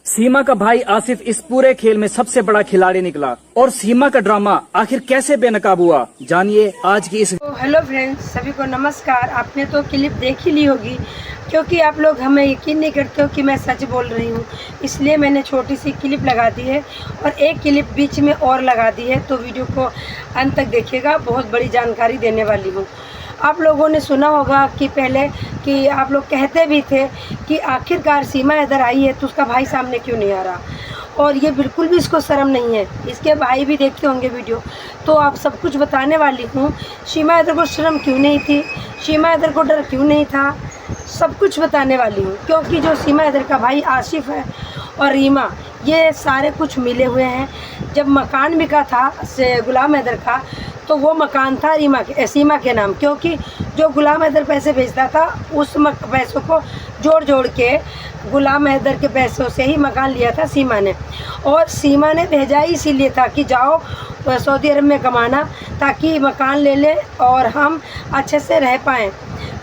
सीमा का भाई आसिफ इस पूरे खेल में सबसे बड़ा खिलाड़ी निकला और सीमा का ड्रामा आखिर कैसे बेनकाब हुआ, जानिए आज की इस। हेलो फ्रेंड्स, सभी को नमस्कार। आपने तो क्लिप देख ही ली होगी, क्योंकि आप लोग हमें यकीन नहीं करते हो कि मैं सच बोल रही हूँ, इसलिए मैंने छोटी सी क्लिप लगा दी है और एक क्लिप बीच में और लगा दी है। तो वीडियो को अंत तक देखिएगा, बहुत बड़ी जानकारी देने वाली हूँ। आप लोगों ने सुना होगा कि पहले कि आप लोग कहते भी थे कि आखिरकार सीमा इधर आई है तो उसका भाई सामने क्यों नहीं आ रहा, और ये बिल्कुल भी इसको शर्म नहीं है। इसके भाई भी देखते होंगे वीडियो, तो आप सब कुछ बताने वाली हूँ। सीमा इधर को शर्म क्यों नहीं थी, सीमा इधर को डर क्यों नहीं था, सब कुछ बताने वाली हूँ। क्योंकि जो सीमा इधर का भाई आसिफ है और रीमा, ये सारे कुछ मिले हुए हैं। जब मकान बिका था से गुलाम हैदर का, तो वो मकान था सीमा के नाम, क्योंकि जो गुलाम हैदर पैसे भेजता था उस पैसों को जोड़ जोड़ के गुलाम हैदर के पैसों से ही मकान लिया था सीमा ने। और सीमा ने भेजा ही इसीलिए था कि जाओ सऊदी अरब में कमाना, ताकि मकान ले ले और हम अच्छे से रह पाएँ।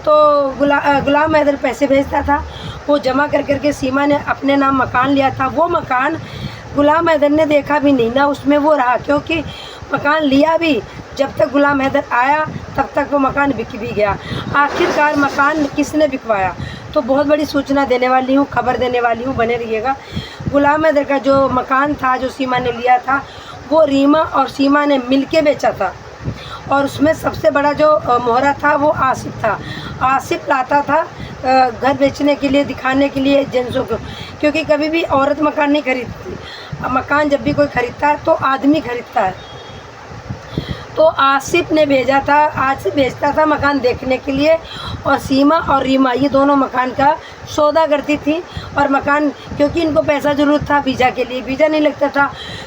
तो गुलाम हैदर पैसे भेजता था, वो जमा कर करके सीमा ने अपने नाम मकान लिया था। वो मकान गुलाम हैदर ने देखा भी नहीं ना, उसमें वो रहा, क्योंकि मकान लिया भी जब तक गुलाम हैदर आया तब तक वो मकान बिक भी गया। आखिरकार मकान किसने बिकवाया, तो बहुत बड़ी सूचना देने वाली हूँ, खबर देने वाली हूँ, बने रहिएगा। गुलाम हैदर का जो मकान था, जो सीमा ने लिया था, वो रीमा और सीमा ने मिलके बेचा था। और उसमें सबसे बड़ा जो मोहरा था वो आसिफ था। आसिफ लाता था घर बेचने के लिए, दिखाने के लिए जेंट्सों को, क्योंकि कभी भी औरत मकान नहीं खरीदती। मकान जब भी कोई खरीदता है तो आदमी खरीदता है। तो आसिफ ने भेजा था, आसिफ भेजता था मकान देखने के लिए, और सीमा और रीमा ये दोनों मकान का सौदा करती थी। और मकान, क्योंकि इनको पैसा ज़रूरत था वीज़ा के लिए, वीज़ा नहीं लगता था।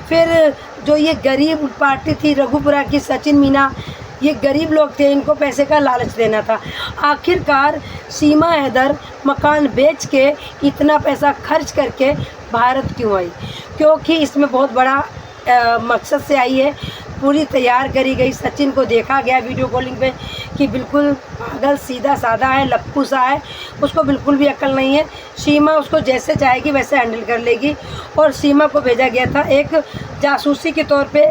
फिर जो ये गरीब पार्टी थी रघुपुरा की, सचिन मीना, ये गरीब लोग थे, इनको पैसे का लालच देना था। आखिरकार सीमा हैदर मकान बेच के इतना पैसा खर्च करके भारत क्यों आई, क्योंकि इसमें बहुत बड़ा मकसद से आई है। पूरी तैयार करी गई, सचिन को देखा गया वीडियो कॉलिंग पे कि बिल्कुल पागल सीधा साधा है, लप्पू सा है, उसको बिल्कुल भी अक्ल नहीं है। सीमा उसको जैसे चाहेगी वैसे हैंडल कर लेगी। और सीमा को भेजा गया था एक जासूसी के तौर पे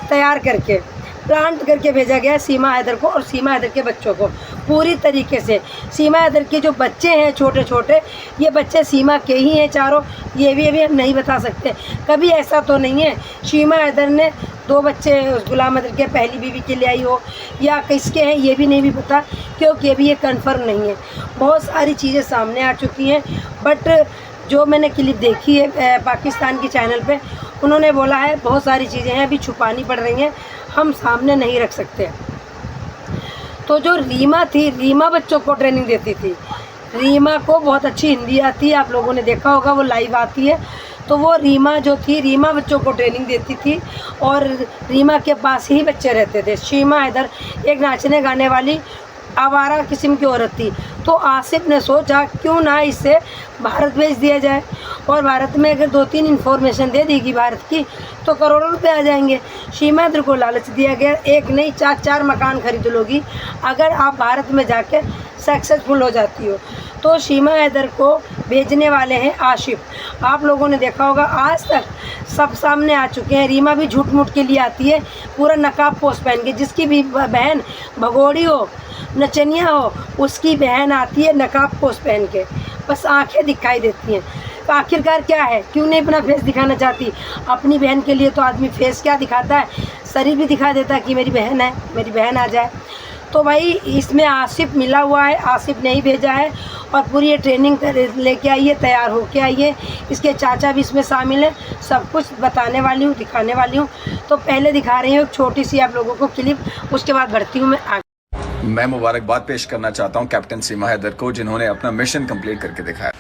तैयार करके, प्लांट करके भेजा गया सीमा हैदर को और सीमा हैदर के बच्चों को पूरी तरीके से। सीमा हैदर के जो बच्चे हैं छोटे छोटे, ये बच्चे सीमा के ही हैं चारों, ये भी अभी हम नहीं बता सकते। कभी ऐसा तो नहीं है सीमा हैदर ने 2 बच्चे उस गुलाम हैदर के पहली बीवी के लिए आई हो या किसके हैं, ये भी नहीं भी पता, क्योंकि अभी ये कन्फर्म नहीं है। बहुत सारी चीज़ें सामने आ चुकी हैं, बट जो मैंने क्लिप देखी है पाकिस्तान की चैनल पे, उन्होंने बोला है बहुत सारी चीज़ें हैं अभी छुपानी पड़ रही हैं, हम सामने नहीं रख सकते। तो जो रीमा थी, रीमा बच्चों को ट्रेनिंग देती थी। रीमा को बहुत अच्छी हिंदी आती है, आप लोगों ने देखा होगा, वो लाइव आती है। तो वो रीमा जो थी, रीमा बच्चों को ट्रेनिंग देती थी और रीमा के पास ही बच्चे रहते थे। सीमा हैदर एक नाचने गाने वाली आवारा किस्म की औरत थी। तो आसिफ ने सोचा क्यों ना इसे भारत भेज दिया जाए, और भारत में अगर 2-3 इन्फॉर्मेशन दे देगी भारत की तो करोड़ों रुपए आ जाएंगे। सीमा हैदर को लालच दिया गया, एक नहीं 4 मकान खरीद लोगी अगर आप भारत में जाके सक्सेसफुल हो जाती हो। तो सीमा हैदर को भेजने वाले हैं आसिफ। आप लोगों ने देखा होगा, आज तक सब सामने आ चुके हैं। रीमा भी झूठ मूठ के लिए आती है, पूरा नकाब पोस्ट पहन के। जिसकी भी बहन भगोड़ी हो, नचनिया हो, उसकी बहन आती है नकाब पोस्ट पहन के, बस आंखें दिखाई देती हैं। तो आखिरकार क्या है, क्यों नहीं अपना फेस दिखाना चाहती? अपनी बहन के लिए तो आदमी फेस क्या दिखाता है, शरीर भी दिखा देता है कि मेरी बहन है, मेरी बहन आ जाए। तो भाई इसमें आसिफ मिला हुआ है, आसिफ ने ही भेजा है और पूरी ये ट्रेनिंग लेके आई है, तैयार होके आई है। इसके चाचा भी इसमें शामिल हैं, सब कुछ बताने वाली हूँ, दिखाने वाली हूँ। तो पहले दिखा रही हूँ एक छोटी सी आप लोगों को क्लिप, उसके बाद बढ़ती हूँ मैं आगे। मैं मुबारकबाद पेश करना चाहता हूँ कैप्टन सीमा हैदर को, जिन्होंने अपना मिशन कंप्लीट करके दिखाया।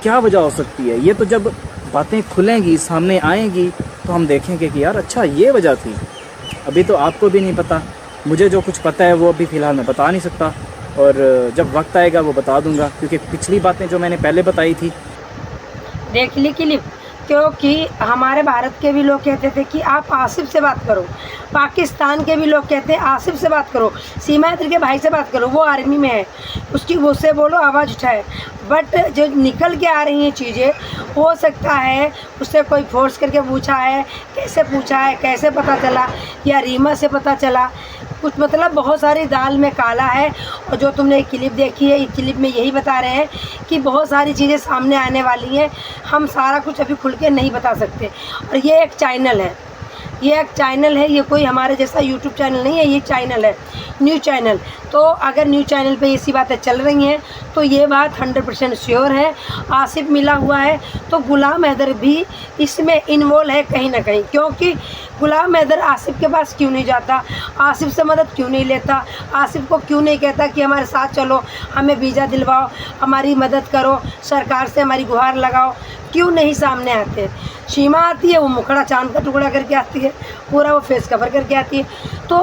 क्या वजह हो सकती है? ये तो जब बातें खुलेंगी, सामने आएंगी, तो हम देखेंगे कि यार अच्छा ये वजह थी। अभी तो आपको भी नहीं पता, मुझे जो कुछ पता है वो अभी फ़िलहाल मैं बता नहीं सकता, और जब वक्त आएगा वो बता दूंगा, क्योंकि पिछली बातें जो मैंने पहले बताई थी। देख ली क्लिप, क्योंकि हमारे भारत के भी लोग कहते थे कि आप आसिफ से बात करो, पाकिस्तान के भी लोग कहते हैं आसिफ से बात करो, सीमा हैदर के भाई से बात करो, वो आर्मी में है, उसकी उससे बोलो आवाज़ उठाए। बट जो निकल के आ रही हैं चीज़ें, हो सकता है उससे कोई फोर्स करके पूछा है, कैसे पता चला, या रीमा से पता चला कुछ, मतलब बहुत सारी दाल में काला है। और जो तुमने एक क्लिप देखी है, इस क्लिप में यही बता रहे हैं कि बहुत सारी चीज़ें सामने आने वाली हैं, हम सारा कुछ अभी खुल के नहीं बता सकते। और ये एक चैनल है, ये कोई हमारे जैसा यूट्यूब चैनल नहीं है, ये चैनल है, न्यूज़ चैनल। तो अगर न्यूज़ चैनल पे ऐसी बातें चल रही हैं तो ये बात 100% श्योर है, आसिफ मिला हुआ है। तो गुलाम हैदर भी इसमें इन्वॉल्व है कहीं ना कहीं, क्योंकि गुलाम हैदर आसिफ के पास क्यों नहीं जाता, आसिफ से मदद क्यों नहीं लेता, आसिफ को क्यों नहीं कहता कि हमारे साथ चलो, हमें वीज़ा दिलवाओ, हमारी मदद करो, सरकार से हमारी गुहार लगाओ, क्यों नहीं सामने आते। सीमा आती है, वो मुखड़ा चांद का टुकड़ा करके आती है, पूरा वो फेस कवर करके आती है। तो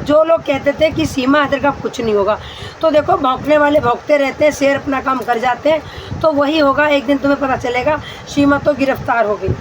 जो लोग कहते थे कि सीमा हैदर का कुछ नहीं होगा, तो देखो भौंकने वाले भौंकते रहते हैं, शेर अपना काम कर जाते हैं, तो वही होगा। एक दिन तुम्हें पता चलेगा सीमा तो गिरफ्तार हो गई।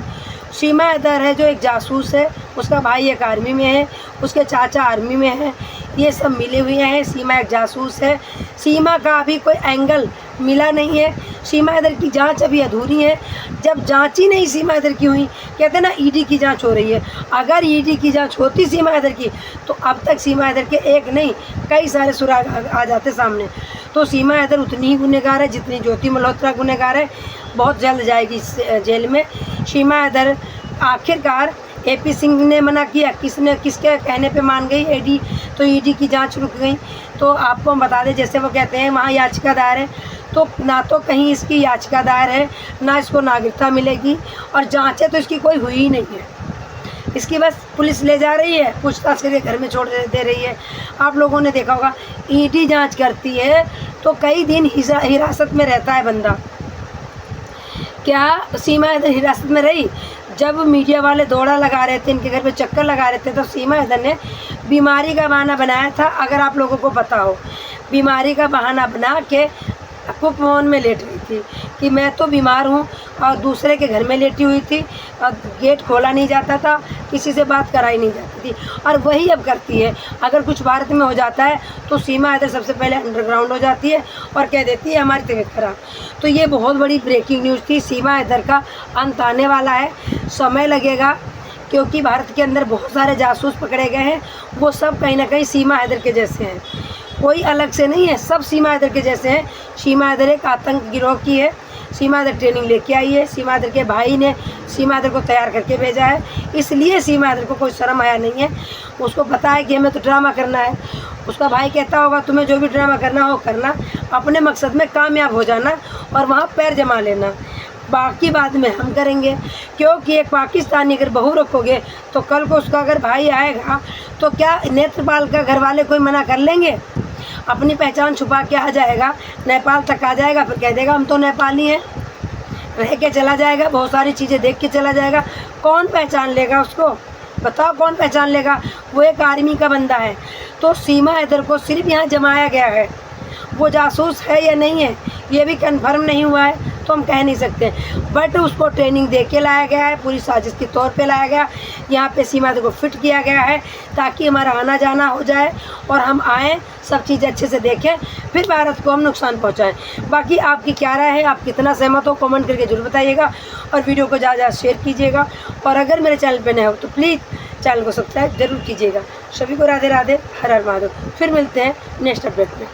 सीमा हैदर है जो एक जासूस है, उसका भाई एक आर्मी में है, उसके चाचा आर्मी में है, ये सब मिले हुए हैं। सीमा एक जासूस है, सीमा का अभी कोई एंगल मिला नहीं है, सीमा हैदर की जांच अभी अधूरी है। जब जांच ही नहीं सीमा हैदर की हुई, कहते हैं ना ईडी की जांच हो रही है, अगर ईडी की जांच होती सीमा हैदर की तो अब तक सीमा हैदर के एक नहीं कई सारे सुराग आ जाते सामने। तो सीमा हैदर उतनी ही गुनहगार है जितनी ज्योति मल्होत्रा गुनहगार है, बहुत जल्द जाएगी जेल में सीमा हैदर। आखिरकार AP सिंह ने मना किया, किसके कहने पे मान गई ईडी, तो ईडी की जांच रुक गई। तो आपको हम बता दें, जैसे वो कहते हैं वहाँ याचिका दायर है, तो ना तो कहीं इसकी याचिका दायर है, ना इसको नागरिकता मिलेगी, और जांचें तो इसकी कोई हुई ही नहीं है। इसकी बस पुलिस ले जा रही है, पूछताछ करके घर में छोड़ दे रही है। आप लोगों ने देखा होगा ईडी जांच करती है तो कई दिन हिरासत में रहता है बंदा। क्या सीमा हैदर हिरासत में रही? जब मीडिया वाले दौड़ा लगा रहे थे, इनके घर पे चक्कर लगा रहे थे, तो सीमा हैदर ने बीमारी का बहाना बनाया था। अगर आप लोगों को पता हो, बीमारी का बहाना बना के कुक भवन में लेट रही थी कि मैं तो बीमार हूँ, और दूसरे के घर में लेटी हुई थी, और गेट खोला नहीं जाता था, किसी से बात कराई नहीं जाती थी, और वही अब करती है। अगर कुछ भारत में हो जाता है तो सीमा हैदर सबसे पहले अंडरग्राउंड हो जाती है और कह देती है हमारी तबीयत खराब। तो ये बहुत बड़ी ब्रेकिंग न्यूज़ थी। सीमा हैदर का अंत आने वाला है, समय लगेगा, क्योंकि भारत के अंदर बहुत सारे जासूस पकड़े गए हैं, वो सब कहीं ना कहीं सीमा हैदर के जैसे हैं, कोई अलग से नहीं है, सब सीमा हैदर के जैसे हैं। सीमा हैदर एक आतंक गिरोह की है, सीमा हैदर ट्रेनिंग लेके आई है, सीमा हैदर के भाई ने सीमा हैदर को तैयार करके भेजा है, इसलिए सीमा हैदर को कोई शर्म आया नहीं है। उसको पता है कि हमें तो ड्रामा करना है। उसका भाई कहता होगा तुम्हें जो भी ड्रामा करना हो करना, अपने मकसद में कामयाब हो जाना और वहाँ पैर जमा लेना, बाकी बाद में हम करेंगे। क्योंकि एक पाकिस्तानी अगर बहू रखोगे तो कल को उसका अगर भाई आएगा तो क्या नेत्रपाल का घर वाले कोई मना कर लेंगे? अपनी पहचान छुपा के आ जाएगा, नेपाल तक आ जाएगा, फिर कह देगा हम तो नेपाली हैं, रह के चला जाएगा, बहुत सारी चीज़ें देख के चला जाएगा। कौन पहचान लेगा उसको? बताओ कौन पहचान लेगा? वो एक आर्मी का बंदा है। तो सीमा हैदर को सिर्फ यहाँ जमाया गया है, वो जासूस है या नहीं है ये भी कंफर्म नहीं हुआ है, तो हम कह नहीं सकते। बट उसको ट्रेनिंग दे के लाया गया है, पूरी साजिश के तौर पे लाया गया, यहाँ पे सीमा हैदर को फिट किया गया है ताकि हमारा आना जाना हो जाए और हम आएँ, सब चीज़ अच्छे से देखें, फिर भारत को हम नुकसान पहुँचाएँ। बाकी आपकी क्या राय है, आप कितना सहमत हो, कमेंट करके जरूर बताइएगा, और वीडियो को ज़्यादा शेयर कीजिएगा, और अगर मेरे चैनल पर नए हो तो प्लीज़ चैनल को सब्सक्राइब जरूर कीजिएगा। सभी को राधे राधे, हर हर महादेव। फिर मिलते हैं नेक्स्ट अपडेट में।